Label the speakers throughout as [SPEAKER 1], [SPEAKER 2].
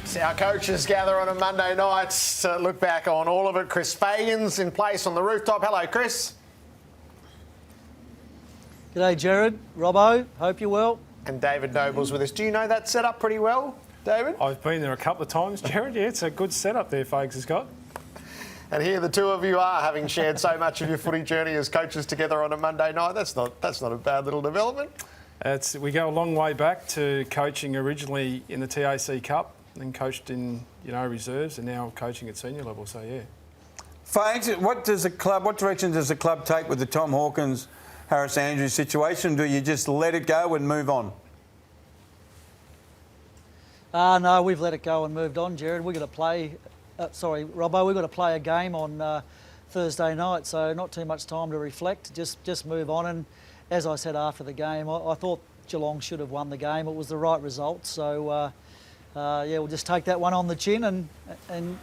[SPEAKER 1] 360's. Our coaches gather on a Monday night to look back on all of it. Chris Fagan's in place on the rooftop. Hello, Chris.
[SPEAKER 2] G'day, Jared. Robbo, hope you're well.
[SPEAKER 1] And David Noble's with us. Do you know that setup pretty well, David?
[SPEAKER 3] I've been there a couple of times, Jared. Yeah, it's a good setup there, Fags has got.
[SPEAKER 1] And here the two of you are, having shared so much of your footy journey as coaches together on a Monday night. That's not a bad little development.
[SPEAKER 3] We go a long way back to coaching originally in the TAC Cup, then coached in reserves, and now coaching at senior level. So yeah.
[SPEAKER 4] Fags, what direction does the club take with the Tom Hawkins, Harris Andrews situation? Do you just let it go and move on?
[SPEAKER 2] No, we've let it go and moved on, Jared. We're going to play. Robbo, we've got to play a game on Thursday night, so not too much time to reflect. Just move on. And as I said after the game, I thought Geelong should have won the game. It was the right result. So we'll just take that one on the chin and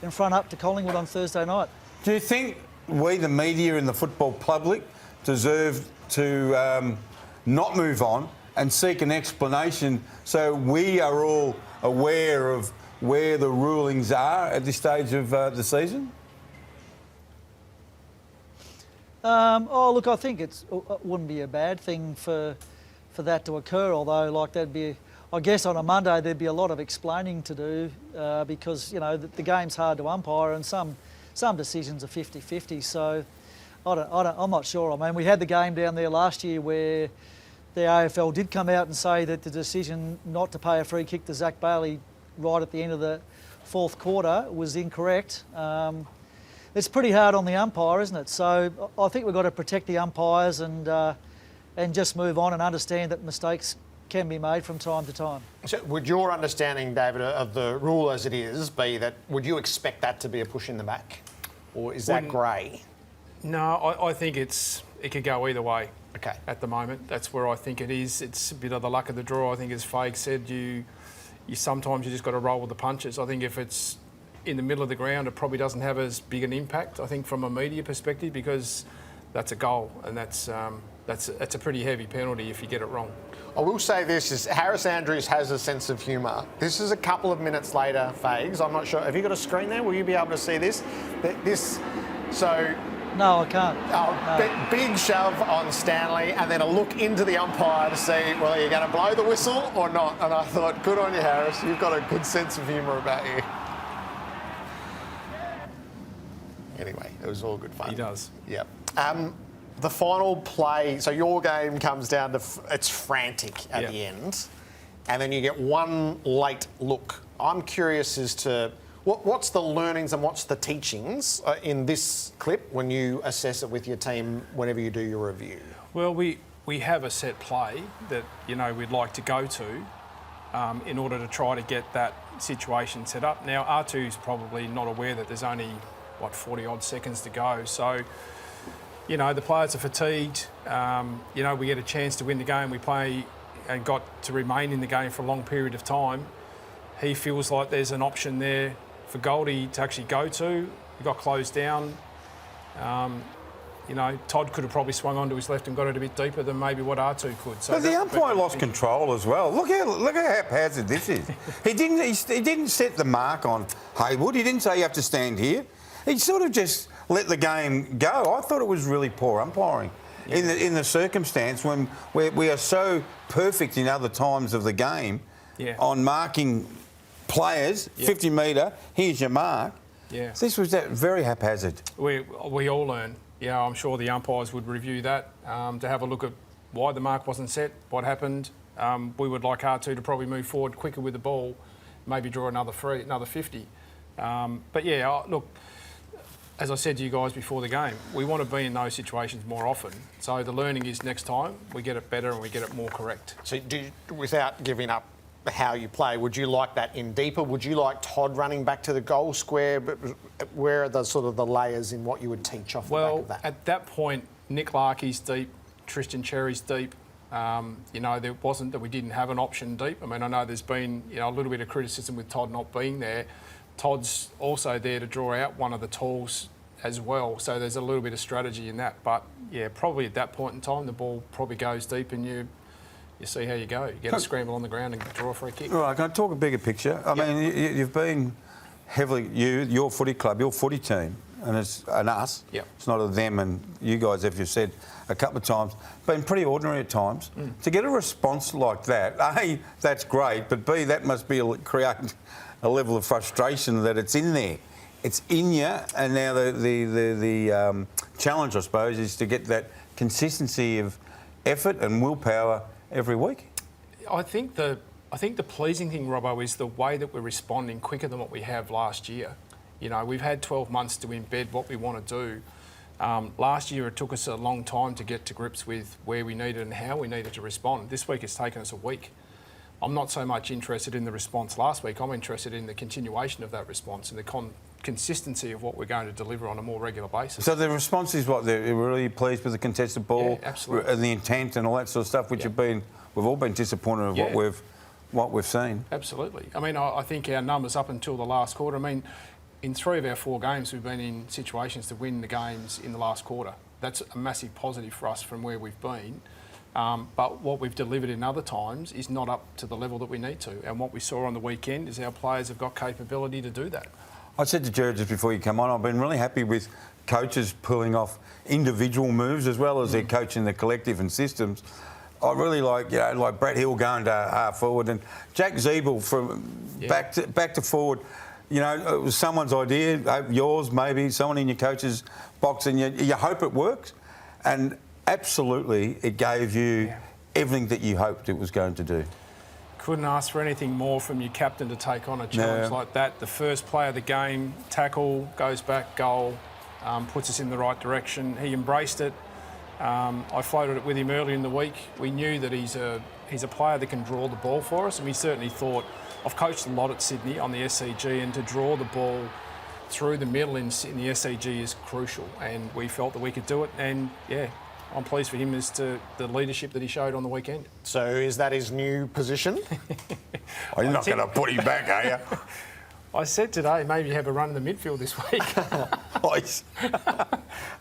[SPEAKER 2] front up to Collingwood on Thursday night.
[SPEAKER 4] Do you think we, the media and the football public, deserve to not move on and seek an explanation so we are all aware of where the rulings are at this stage of the season?
[SPEAKER 2] Look, I think it wouldn't be a bad thing for that to occur, although that'd be, I guess on a Monday there'd be a lot of explaining to do because, the game's hard to umpire and some decisions are 50-50, so I'm not sure. I mean, we had the game down there last year where the AFL did come out and say that the decision not to pay a free kick to Zach Bailey right at the end of the fourth quarter was incorrect. It's pretty hard on the umpire, isn't it? So I think we've got to protect the umpires and just move on and understand that mistakes can be made from time to time.
[SPEAKER 1] So would your understanding, David, of the rule as it is be that would you expect that to be a push in the back? Or is that grey?
[SPEAKER 3] No, I think it could go either way.
[SPEAKER 1] Okay.
[SPEAKER 3] At the moment, that's where I think it is. It's a bit of the luck of the draw. I think, as Fag said, you sometimes you just got to roll with the punches. I think if it's in the middle of the ground, it probably doesn't have as big an impact, I think, from a media perspective, because that's a goal and that's a pretty heavy penalty if you get it wrong.
[SPEAKER 1] I will say this, is Harris Andrews has a sense of humour. This is a couple of minutes later, Fags. I'm not sure. Have you got a screen there? Will you be able to see this?
[SPEAKER 2] No, I can't.
[SPEAKER 1] No. Big shove on Stanley and then a look into the umpire to see, well, are you going to blow the whistle or not? And I thought, good on you, Harris. You've got a good sense of humour about you. Anyway, it was all good fun.
[SPEAKER 3] He does.
[SPEAKER 1] Yep. The final play, so your game comes down to, it's frantic at the end, and then you get one late look. I'm curious as to what's the learnings and what's the teachings in this clip when you assess it with your team whenever you do your review?
[SPEAKER 3] Well, we have a set play that, we'd like to go to in order to try to get that situation set up. Now, R2's probably not aware that there's only, 40-odd seconds to go. So, the players are fatigued. We get a chance to win the game. We play and got to remain in the game for a long period of time. He feels like there's an option there for Goldie to actually go to. He got closed down. Todd could have probably swung onto his left and got it a bit deeper than maybe what R2 could. So
[SPEAKER 4] but the umpire lost control as well. Look how haphazard this is. He didn't set the mark on Haywood. He didn't say you have to stand here. He sort of just let the game go. I thought it was really poor umpiring in the circumstance when we are so perfect in other times of the game on marking players, 50 metre, here's your mark.
[SPEAKER 3] Yeah.
[SPEAKER 4] This was very haphazard.
[SPEAKER 3] We all learn. I'm sure the umpires would review that to have a look at why the mark wasn't set, what happened. We would like R2 to probably move forward quicker with the ball, maybe draw another 50. Look, as I said to you guys before the game, we want to be in those situations more often. So the learning is next time we get it better and we get it more correct.
[SPEAKER 1] So without giving up how you play, would you like that in deeper? Would you like Todd running back to the goal square? But where are the sort of the layers in what you would teach off the back of that?
[SPEAKER 3] At that point, Nick Larkey's deep, Tristan Cherry's deep. There wasn't that we didn't have an option deep. I mean, I know there's been a little bit of criticism with Todd not being there. Todd's also there to draw out one of the talls as well, so there's a little bit of strategy in that. But probably at that point in time, the ball probably goes deep and you you see how you go. You get a scramble on the ground and draw a free kick.
[SPEAKER 4] Right, can I talk a bigger picture? I mean, you've been heavily, your footy club, your footy team, and it's an us.
[SPEAKER 3] Yep.
[SPEAKER 4] It's not a them and you guys, as you've said a couple of times, been pretty ordinary at times. To get a response like that, A, that's great, but B, that must create a level of frustration that it's in there. It's in you, and now the challenge, I suppose, is to get that consistency of effort and willpower every week.
[SPEAKER 3] I think the pleasing thing, Robbo, is the way that we're responding quicker than what we have last year. You know, we've had 12 months to embed what we want to do. Last year it took us a long time to get to grips with where we needed and how we needed to respond. This week it's taken us a week. I'm not so much interested in the response last week. I'm interested in the continuation of that response and the consistency of what we're going to deliver on a more regular basis.
[SPEAKER 4] So the response is what? They're really pleased with the contested ball,
[SPEAKER 3] Yeah, absolutely.
[SPEAKER 4] and the intent and all that sort of stuff, which we've all been disappointed with what we've seen.
[SPEAKER 3] Absolutely. I mean, I think our numbers up until the last quarter, I mean, in 3 of our 4 games, we've been in situations to win the games in the last quarter. That's a massive positive for us from where we've been. But what we've delivered in other times is not up to the level that we need to. And what we saw on the weekend is our players have got capability to do that.
[SPEAKER 4] I said to Jared just before you come on, I've been really happy with coaches pulling off individual moves as well as their coaching the collective and systems. I really like, like Brett Hill going to half forward and Jack Zeeble from back to forward. You know, it was someone's idea, yours maybe, someone in your coach's box, and you hope it works. And absolutely, it gave you everything that you hoped it was going to do.
[SPEAKER 3] Couldn't ask for anything more from your captain to take on a challenge like that. The first play of the game, tackle, goes back, goal, puts us in the right direction. He embraced it. I floated it with him early in the week. We knew that he's a player that can draw the ball for us, and we certainly thought, I've coached a lot at Sydney on the SCG, and to draw the ball through the middle in the SCG is crucial, and we felt that we could do it, and I'm pleased for him as to the leadership that he showed on the weekend.
[SPEAKER 1] So is that his new position?
[SPEAKER 4] Oh, you're not going to put him back, are you?
[SPEAKER 3] I said today maybe have a run in the midfield this week.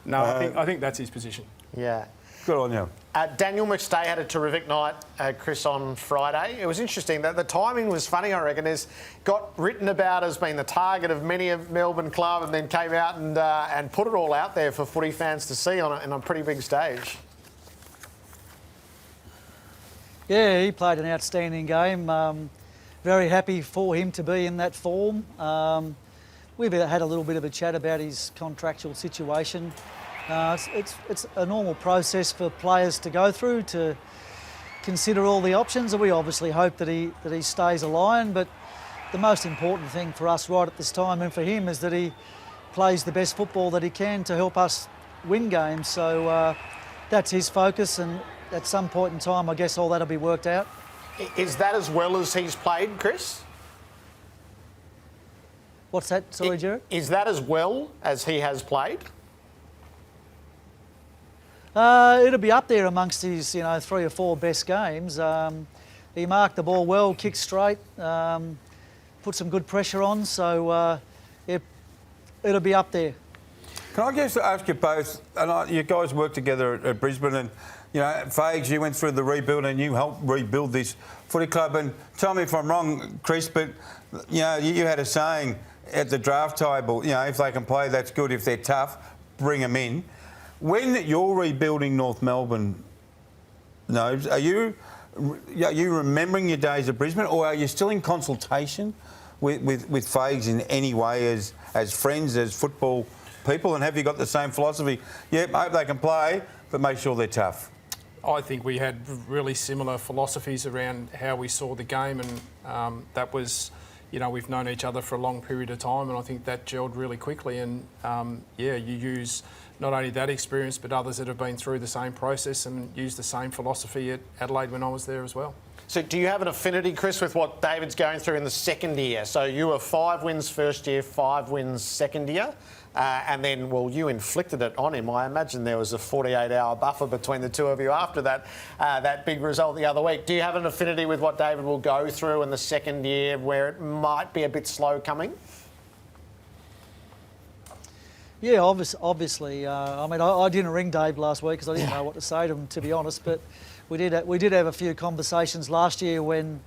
[SPEAKER 3] No, I think that's his position.
[SPEAKER 1] Yeah.
[SPEAKER 4] Good on you.
[SPEAKER 1] Daniel McStay had a terrific night, Chris, on Friday. It was interesting that the timing was funny, I reckon. It's got written about as being the target of many a Melbourne club, and then came out and put it all out there for footy fans to see on a pretty big stage.
[SPEAKER 2] Yeah, he played an outstanding game. Very happy for him to be in that form. We've had a little bit of a chat about his contractual situation. It's a normal process for players to go through to consider all the options, and we obviously hope that he stays a Lion. But the most important thing for us right at this time and for him is that he plays the best football that he can to help us win games. So that's his focus, and at some point in time, I guess all that'll be worked out.
[SPEAKER 1] Is that as well as he's played, Chris?
[SPEAKER 2] What's that? Sorry, Jared?
[SPEAKER 1] Is that as well as he has played?
[SPEAKER 2] It'll be up there amongst his, 3 or 4 best games. He marked the ball well, kicked straight, put some good pressure on. So it'll be up there.
[SPEAKER 4] Can I just ask you both? And you guys worked together at Brisbane, and Fags, you went through the rebuild and you helped rebuild this footy club. And tell me if I'm wrong, Chris, but you had a saying at the draft table. If they can play, that's good. If they're tough, bring them in. When you're rebuilding North Melbourne, Nobes, are you remembering your days at Brisbane, or are you still in consultation with Fags in any way as friends, as football people? And have you got the same philosophy? Yep, I hope they can play, but make sure they're tough.
[SPEAKER 3] I think we had really similar philosophies around how we saw the game, and that was, we've known each other for a long period of time, and I think that gelled really quickly. And you use not only that experience, but others that have been through the same process and used the same philosophy at Adelaide when I was there as well.
[SPEAKER 1] So do you have an affinity, Chris, with what David's going through in the second year? So you were 5 wins first year, 5 wins second year. And then, you inflicted it on him. I imagine there was a 48-hour buffer between the two of you after that big result the other week. Do you have an affinity with what David will go through in the second year, where it might be a bit slow coming?
[SPEAKER 2] Yeah, obviously. I didn't ring Dave last week because I didn't know what to say to him, to be honest. But we did have a few conversations last year when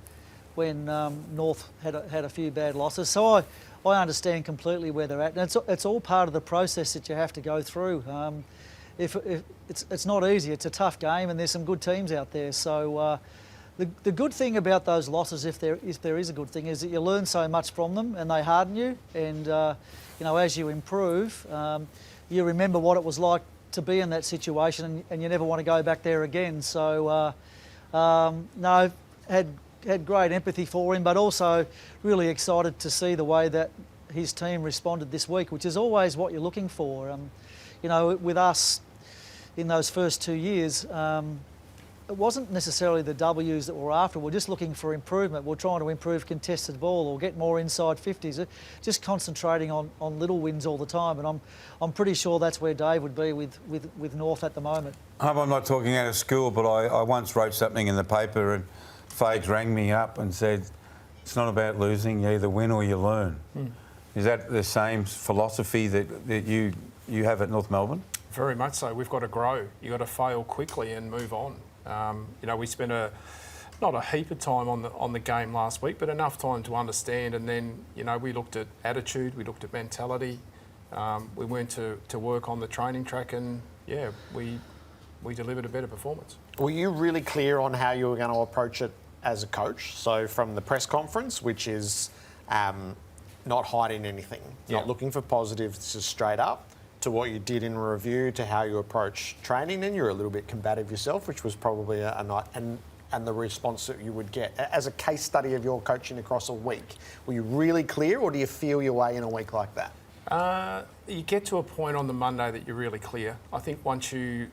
[SPEAKER 2] North had a few bad losses. So I understand completely where they're at, and it's all part of the process that you have to go through. If it's not easy, it's a tough game, and there's some good teams out there. So the good thing about those losses, if there is a good thing, is that you learn so much from them, and they harden you. And as you improve, you remember what it was like to be in that situation, and you never want to go back there again. So no, had great empathy for him, but also really excited to see the way that his team responded this week, which is always what you're looking for. With us in those first 2 years, it wasn't necessarily the W's that we're after. We're just looking for improvement. We're trying to improve contested ball or get more inside 50s, just concentrating on little wins all the time. And I'm pretty sure that's where Dave would be with North at the moment.
[SPEAKER 4] I hope I'm not talking out of school, but I once wrote something in the paper and Fags rang me up and said, it's not about losing, you either win or you learn. Is that the same philosophy that you have at North Melbourne?
[SPEAKER 3] Very much so. We've got to grow. You've got to fail quickly and move on. We spent not a heap of time on the game last week, but enough time to understand. And then, we looked at attitude, we looked at mentality. We went to work on the training track, and we delivered a better performance.
[SPEAKER 1] Were you really clear on how you were going to approach it as a coach? So from the press conference, which is not hiding anything, not looking for positives, just straight up, to what you did in review, to how you approach training, and you're a little bit combative yourself, which was probably a night, and the response that you would get. As a case study of your coaching across a week, were you really clear, or do you feel your way in a week like that?
[SPEAKER 3] You get to a point on the Monday that you're really clear. I think once you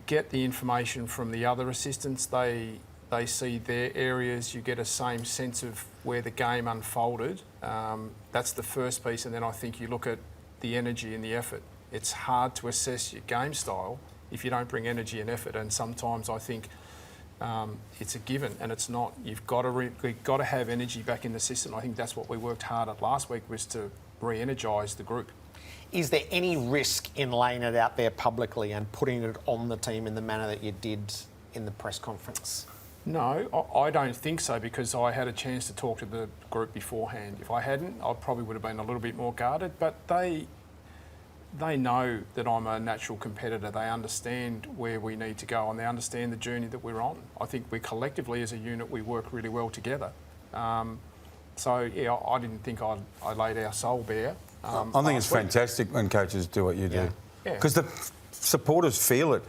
[SPEAKER 3] get the information from the other assistants, they see their areas, you get a same sense of where the game unfolded. That's the first piece, and then I think you look at the energy and the effort. It's hard to assess your game style if you don't bring energy and effort, and sometimes I think it's a given, and it's not. You've got to have energy back in the system. I think that's what we worked hard at last week, was to re-energise the group.
[SPEAKER 1] Is there any risk in laying it out there publicly and putting it on the team in the manner that you did in the press conference?
[SPEAKER 3] No, I don't think so, because I had a chance to talk to the group beforehand. If I hadn't, I probably would have been a little bit more guarded, but they know that I'm a natural competitor. They understand where we need to go, and they understand the journey that we're on. I think we collectively as a unit, we work really well together. I didn't think I laid our soul bare.
[SPEAKER 4] I think it's fantastic when coaches do what you do, because the supporters feel it.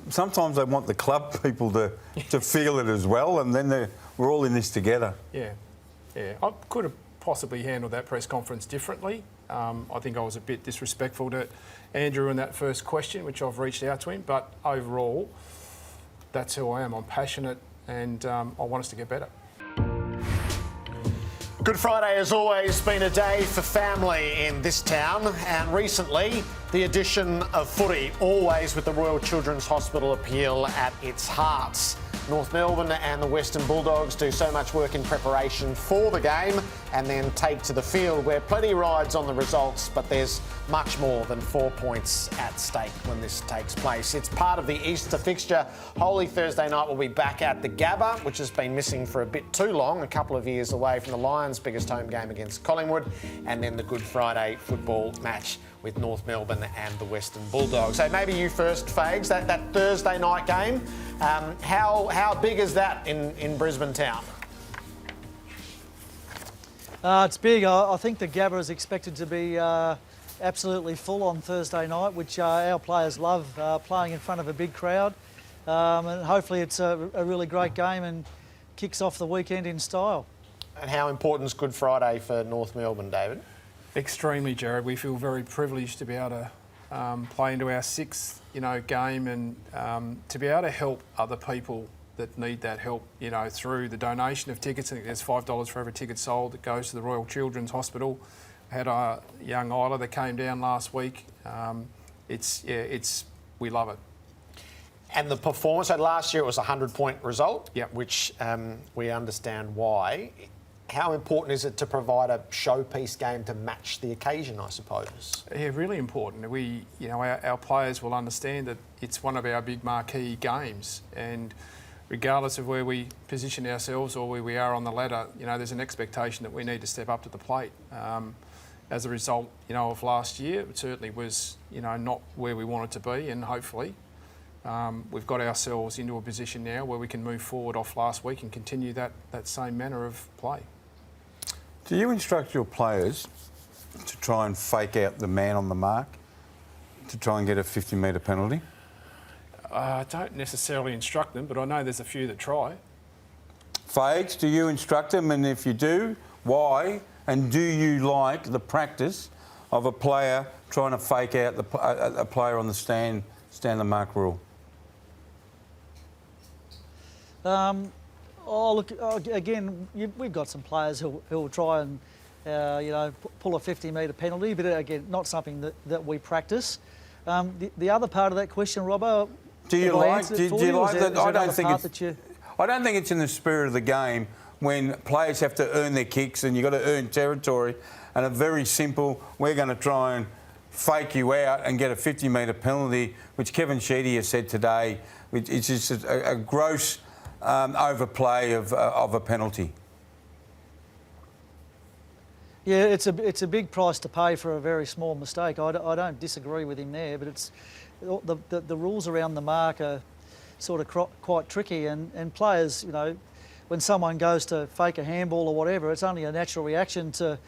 [SPEAKER 4] Sometimes they want the club people to feel it as well, and then we're all in this together.
[SPEAKER 3] Yeah. I could have possibly handled that press conference differently. I think I was a bit disrespectful to Andrew in that first question, which I've reached out to him. But overall, that's who I am. I'm passionate, and I want us to get better.
[SPEAKER 1] Good Friday has always been a day for family in this town, and recently the addition of footy, always with the Royal Children's Hospital appeal at its heart. North Melbourne and the Western Bulldogs do so much work in preparation for the game and then take to the field, where plenty rides on the results, but there's much more than 4 points at stake when this takes place. It's part of the Easter fixture. Holy Thursday night will be back at the Gabba, which has been missing for a bit too long, a couple of years away from the Lions' biggest home game against Collingwood, and then the Good Friday football match with North Melbourne and the Western Bulldogs. So maybe you first, Fags, that Thursday night game, how big is that in Brisbane town?
[SPEAKER 2] It's big. I think the Gabba is expected to be absolutely full on Thursday night, which our players love, playing in front of a big crowd. And hopefully it's a really great game and kicks off the weekend in style.
[SPEAKER 1] And how important is Good Friday for North Melbourne, David?
[SPEAKER 3] Extremely, Jared. We feel very privileged to be able to play into our sixth, game, and to be able to help other people that need that help, through the donation of tickets. I think there's $5 for every ticket sold that goes to the Royal Children's Hospital. I had a young Isla that came down last week. We love it.
[SPEAKER 1] And the performance, so last year it was a 100-point result,
[SPEAKER 3] Yep.
[SPEAKER 1] which we understand why. How important is it to provide a showpiece game to match the occasion, I suppose?
[SPEAKER 3] Yeah, really important. Our players will understand that it's one of our big marquee games, and regardless of where we position ourselves or where we are on the ladder, there's an expectation that we need to step up to the plate. As a result, of last year, it certainly was, not where we wanted to be, and hopefully we've got ourselves into a position now where we can move forward off last week and continue that same manner of play.
[SPEAKER 4] Do you instruct your players to try and fake out the man on the mark to try and get a 50-metre penalty?
[SPEAKER 3] I don't necessarily instruct them, but I know there's a few that try.
[SPEAKER 4] Fags, do you instruct them? And if you do, why? And do you like the practice of a player trying to fake out a player on the stand the mark rule?
[SPEAKER 2] Again, we've got some players who will try and, pull a 50-metre penalty, but again, not something that we practice. The other part of that question, Robbo,
[SPEAKER 4] do you like that? I don't think it's in the spirit of the game when players have to earn their kicks and you've got to earn territory, and a very simple, we're going to try and fake you out and get a 50-metre penalty, which Kevin Sheedy has said today, which is just a gross overplay of a penalty.
[SPEAKER 2] Yeah, it's a big price to pay for a very small mistake. I don't disagree with him there, but it's the rules around the mark are sort of quite tricky, and players, when someone goes to fake a handball or whatever, it's only a natural reaction to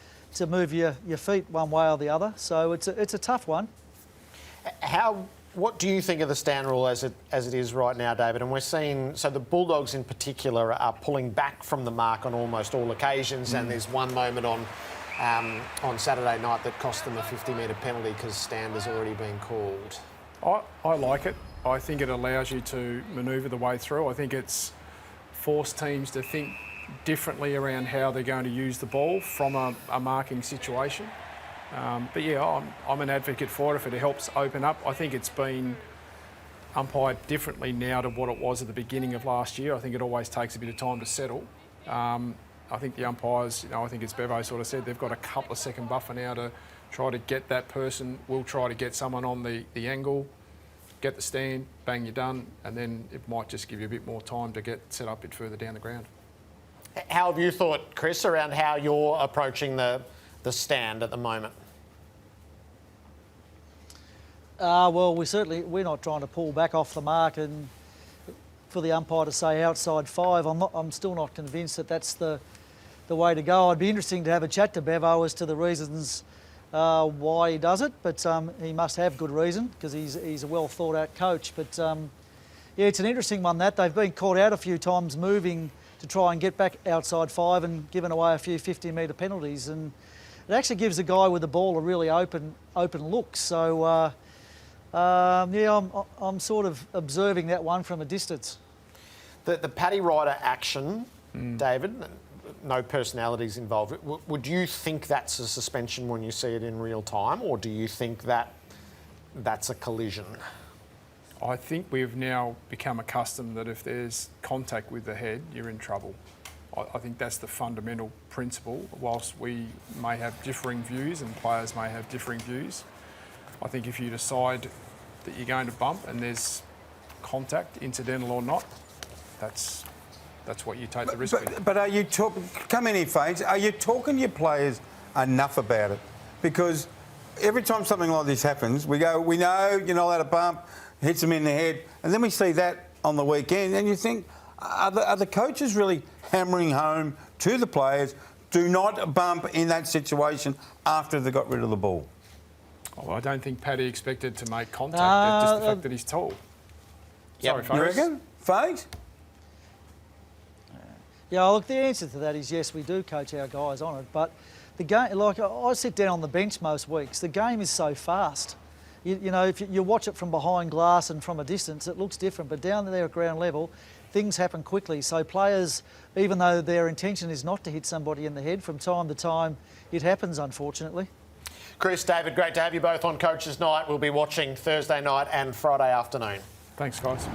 [SPEAKER 2] move your feet one way or the other. So it's a tough one.
[SPEAKER 1] What do you think of the stand rule as it is right now, David? And we're seeing, so the Bulldogs in particular are pulling back from the mark on almost all occasions, and there's one moment on Saturday night that cost them a 50-metre penalty because stand has already been called.
[SPEAKER 3] I like it. I think it allows you to manoeuvre the way through. I think it's forced teams to think differently around how they're going to use the ball from a marking situation. But yeah, I'm an advocate for it if it helps open up. I think it's been umpired differently now to what it was at the beginning of last year. I think it always takes a bit of time to settle. I think the umpires, I think as Bevo sort of said, they've got a couple of second buffer now to try to get that person. We'll try to get someone on the angle, get the stand, bang, you're done, and then it might just give you a bit more time to get set up a bit further down the ground.
[SPEAKER 1] How have you thought, Chris, around how you're approaching the stand at the moment?
[SPEAKER 2] Well, we're not trying to pull back off the mark, and for the umpire to say outside 5, I'm still not convinced that that's the way to go. I'd be interesting to have a chat to Bevo as to the reasons why he does it, but he must have good reason because he's a well thought out coach. But yeah, it's an interesting one that they've been caught out a few times moving to try and get back outside 5 and given away a few 50-metre penalties, and it actually gives the guy with the ball a really open look. So yeah, I'm sort of observing that one from a distance.
[SPEAKER 1] The Paddy Ryder action, David, no personalities involved. Would you think that's a suspension when you see it in real time, or do you think that that's a collision?
[SPEAKER 3] I think we've now become accustomed that if there's contact with the head, you're in trouble. I think that's the fundamental principle. Whilst we may have differing views and players may have differing views, I think if you decide that you're going to bump and there's contact, incidental or not, that's what you take the risk with.
[SPEAKER 4] But are you come in here, Fags, are you talking to your players enough about it? Because every time something like this happens, we know you're not allowed to bump, hits them in the head, and then we see that on the weekend, and you think, are the coaches really hammering home to the players, do not bump in that situation after they got rid of the ball?
[SPEAKER 3] Oh, I don't think Paddy expected to make contact, just the fact that he's tall.
[SPEAKER 1] Yep.
[SPEAKER 3] Sorry,
[SPEAKER 4] You reckon, Fags?
[SPEAKER 2] Yeah, look, the answer to that is yes, we do coach our guys on it, but the game, like I sit down on the bench most weeks, the game is so fast. You know, if you watch it from behind glass and from a distance, it looks different, but down there at ground level, things happen quickly. So players, even though their intention is not to hit somebody in the head, from time to time, it happens, unfortunately.
[SPEAKER 1] Chris, David, great to have you both on Coach's Night. We'll be watching Thursday night and Friday afternoon.
[SPEAKER 3] Thanks, guys.